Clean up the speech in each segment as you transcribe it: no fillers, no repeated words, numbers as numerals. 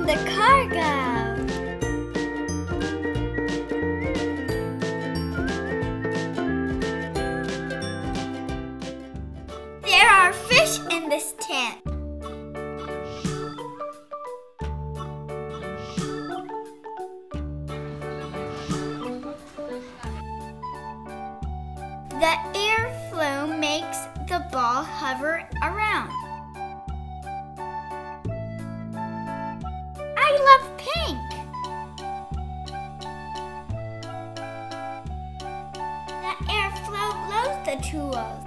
unpacking the cargo. There are fish in this tent. The airflow makes the ball hover around. I love pink. The airflow blows the tools.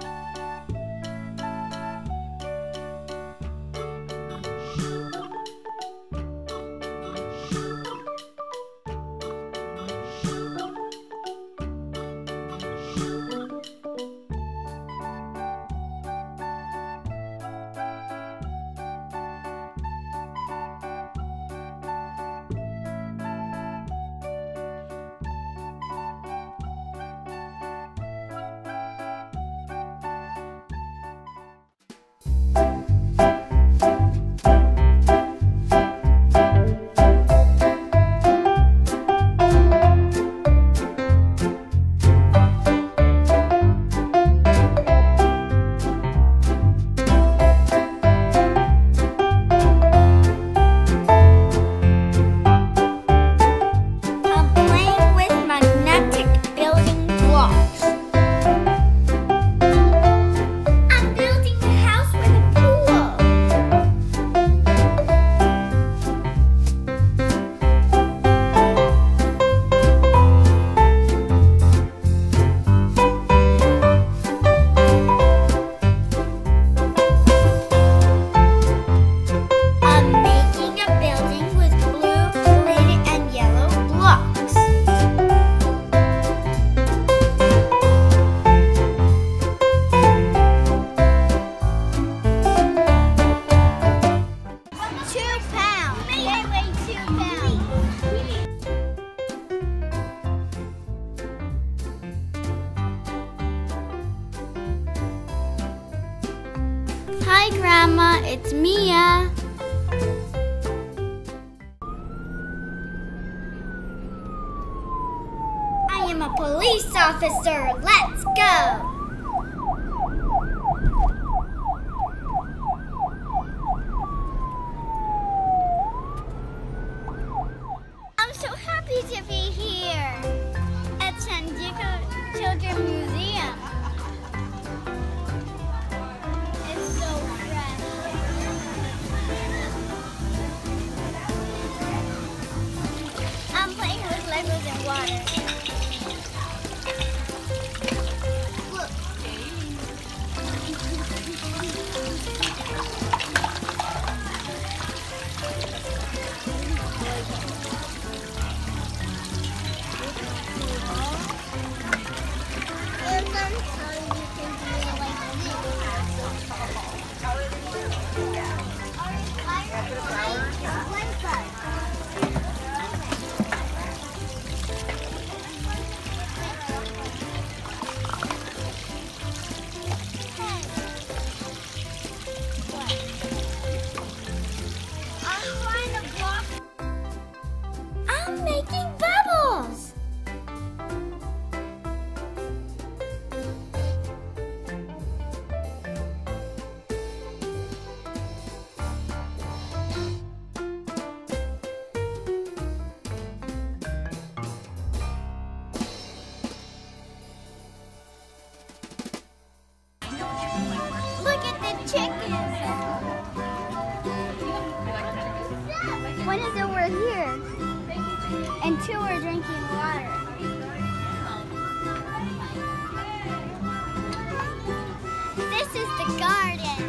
Hi, Grandma, it's Mia. I am a police officer. Let's go. I'm so happy to be here at Escondido Children's Museum. Water. Look. I'm making bubbles. Look at the chickens. One is over here, and two are drinking water. This is the garden.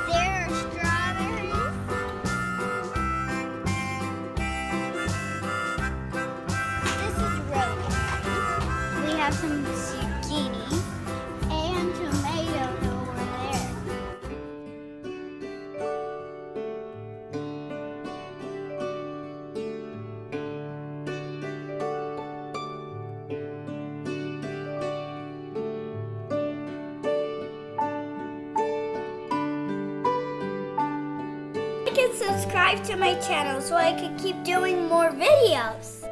There are strawberries. This is rose. We have some zucchini and tomatoes over there. like and subscribe to my channel so I can keep doing more videos.